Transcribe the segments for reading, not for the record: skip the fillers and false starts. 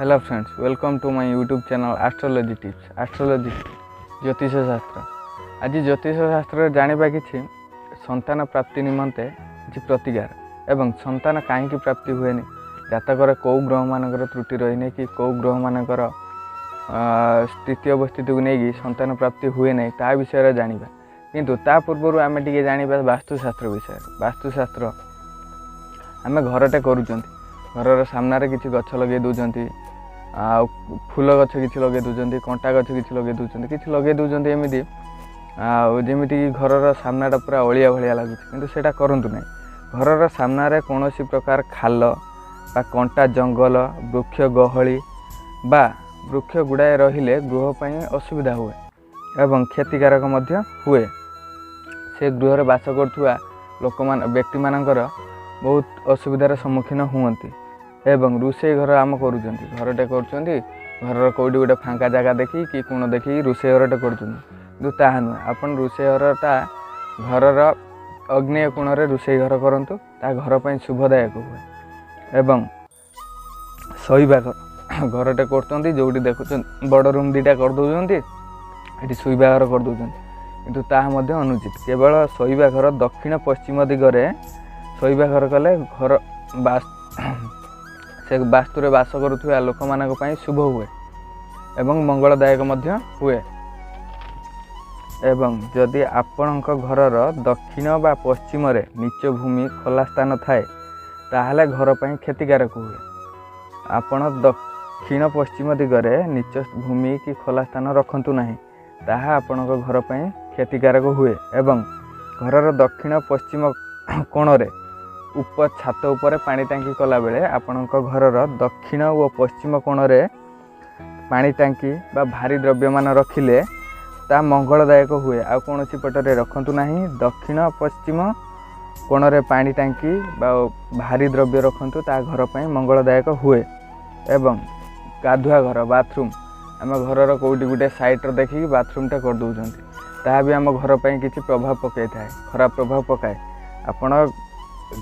Hello friends, welcome to my YouTube channel astrology tips. Astrology ज्योतिष शास्त्र। आज ज्योतिष शास्त्र जानिबा किछि संतान प्राप्ति निमंते किछि प्रतिकार एवं संतान काहेकि प्राप्ति हुएनि, जातकर कौ ग्रह मानकर त्रुटि रही कि कौ ग्रह मानकर स्थिति अवस्थिति को लेकिन संतान प्राप्ति हुए नहीं ता विषय जानिबा। किंतु ता पूर्व आम टे जानिबा वास्तुशास्त्र विषय। वास्तुशास्त्र आम घरटे करूछंती, घर सामने किसी गछ लगे दूसरी, फूल गछ किसी लगे दूसरी, कंटा गछ किसी लगे दूसरी, किसी लगे दूसरी एमती जमीक घर सामनाटा पूरा अलिया भाया लगुच, किंतु सेटा करंतु नहीं। घर सामने कौन प्रकार खाल बा कंटा जंगल वृक्ष गहली बा वृक्ष गुड़ाए रहिले गृहपाई असुविधा हुए एवं क्षतिकारक हुए। से गृह बास करुवा लोक व्यक्ति मानकर बहुत असुविधार सम्मुखीन हुअन्ति एवं रोषे घर आम करूँगी, घरटे कर कौटी गोटे फांका जगह देखी कि कोण देखी रोषे घरटे करूँ ता नुहे। आपन रोषे घरटा घर अग्नेय कोण रोषे घर करूँ, ता घर पर शुभदायक हुए। एवं शोइबा घर घरटे कर जो देखुं बड़ रूम दीटा करदे ये शोइबा घर करदे, किंतु ताहा अनुचित। केवल शोइबा घर दक्षिण पश्चिम दिगरे शोइबा घर कले घर से वास्तुरे बास करुवा लोक मानक पई शुभ हुए एवं मंगलदायक हुए। एवं जदि आपणक घरर दक्षिण बा पश्चिम रे नीच भूमि खोला स्थान थाए ताहले घर पई क्षतिकारक हुए। आपण दक्षिण पश्चिम दिगरे नीच भूमि कि खोला स्थान रखंतु नाही, ताहा आपणक घर पई क्षतिकारक हुए। एवं घरर दक्षिण पश्चिम कोण रे ऊपर छात उपर पानी टांकी कला बेले आपणक घरर दक्षिण और पश्चिम कोण रे पानी टांकी बा भारी द्रव्य मान रखिले ता मंगलदायक हुए। आ कौन पटरे रखंतु नाही, दक्षिण पश्चिम कोण रे पानी टांकी बा भारी द्रव्य रखंतु, ता घर पई मंगलदायक हुए। एवं गाधुआ घर बाथरूम आम घरर कौटी गोटे साइड देखिए बाथरूमटा कर दउछंती, ता भी आम घर पई किछि प्रभाव पकाई थाए, खराब प्रभाव पकाए। आपण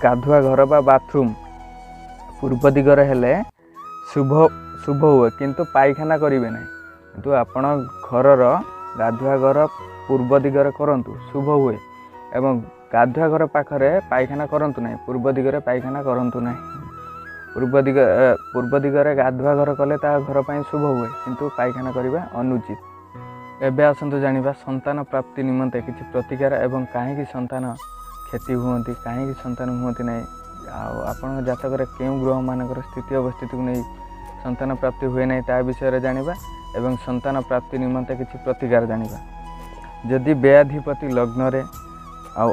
गाधुआ घर बा बाथरूम पूर्व दिगरे हेले शुभ शुभ हुए, किंतु पायखाना करेंगे ना। किंतु आपण घरर गाधुआ घर पूर्व दिगरे करंतु शुभ हुए एवं गाधुआ घर पाखरे पायखाना करंतु नहीं, पूर्व दिगरे पायखाना करंतु नहीं। पूर्व दिगरे गाधुआ घर कले ता घर पई शुभ हुए, किंतु पायखाना करबा अनुचित। एबे आसंतु जानिबा संतान प्राप्ति निमंते किछि प्रतिकार एवं काहेकि संतान क्षति हुअन्ति, काहेकि संतान हुअन्ति नहीं। आपण जातक केउं ग्रह मानकर स्थिति अवस्थिति को नहीं संतान प्राप्ति हुए नहीं ता विषय जानिबा एवं संतान प्राप्ति निमंते किछि प्रतिकार जानिबा। जदि व्ययाधिपति लग्न रे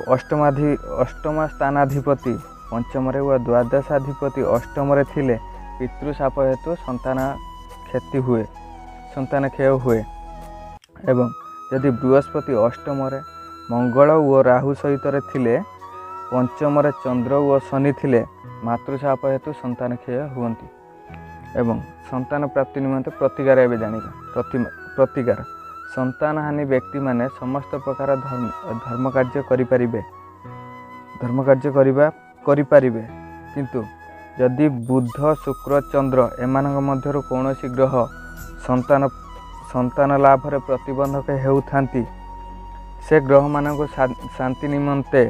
अष्टम स्थानाधिपति पंचम रे व द्वादशाधिपति अष्टम रे थिले पितृशाप हेतु संतान क्षति हुए, संतान क्षय हुए। एवं जदि बृहस्पति अष्टम रे मंगल व राहु सहित थिले पंचम रे चंद्र व शनि थिले मातृशाप हेतु संतान क्षय हुअन्ति। एवं संतान प्राप्ति निमंते प्रतिकार एवं जानिबा। प्रतिकार संतान हानि व्यक्ति माने समस्त प्रकार धर्म कार्य करिपारिबे, किंतु जदि बुध शुक्र चंद्र एमानक मध्यरु कौनसी ग्रह संतान लाभ रे प्रतिबंधक हेउथांती, से ग्रह मानक शांति निमंते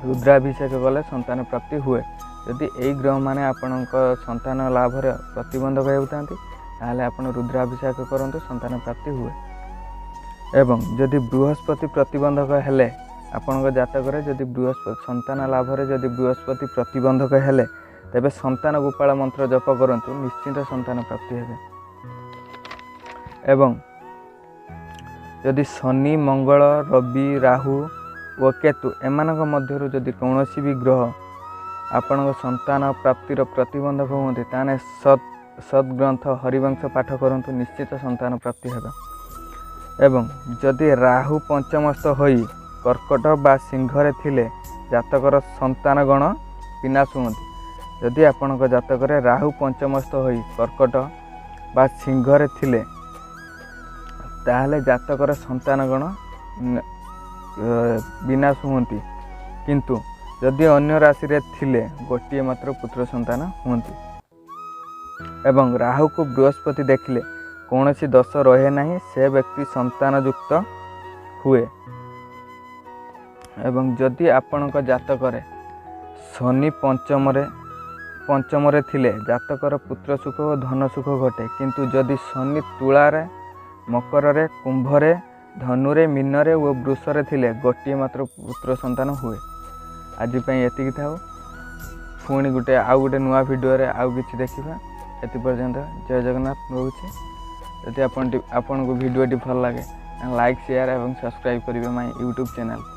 रुद्राभिषेक कले संतान प्राप्ति हुए। यदि यही ग्रह माने आपणक संतान लाभ रे प्रतिबंधक हेउथांती ताहले आपण रुद्राभिषेक करंतु, संतान प्राप्ति हुए। एवं जदि बृहस्पति प्रतिबंधक हेले आपणक जातक रे जदि बृहस्पति संतान लाभ रे जदि बृहस्पति प्रतिबंधक हेले तेबे संतान गोपाल मंत्र जप करंतु, निश्चित संतान प्राप्ति हेबे। एवं यदि शनि मंगल रवि राहु व केतु एमानक मध्यरु जदि कौनसी भी ग्रह आपणक संतान प्राप्तिर प्रतिबंधक हुअन्ति ताने सद्ग्रंथ हरिवंश पाठ करंतु, निश्चित संतान प्राप्ति हेबा। एवं जदि राहु पंचमस्थ होई कर्कट बा सिंहरे थिले जातकर संतान गण विनाश हुअन्ति। जदि आपणक जातक राहु पंचमस्थ होई कर्कट बा सिंहरे थिले ताहले जातकर संतान गण विनाश हुअन्ति, किंतु जदि अन्य राशि रे थिले गोटे मात्र पुत्र संतान हुअन्ति। एवं राहु को बृहस्पति देखिले कौनसी दोष रहे नहीं, से व्यक्ति संतानयुक्त हुए। एवं जदि आपणक जातक शनि पंचम थिले जातकर पुत्र सुख और धन सुख घटे, किंतु जदि शनि तुलारे, मकर, कुंभरे, धनुरे, मीनरे और वृषरे थिले गोटे मात्र पुत्र संतान हुए। आज एतिकी थाउ, पुणी गोटे नुआ वीडियो रे आउ किछि देखिबा। एति पर्यंत जय जगन्नाथ रोचे। यदि आपन को वीडियो भल लगे लाइक शेयर एवं सब्सक्राइब करेंगे माय यूट्यूब चैनल।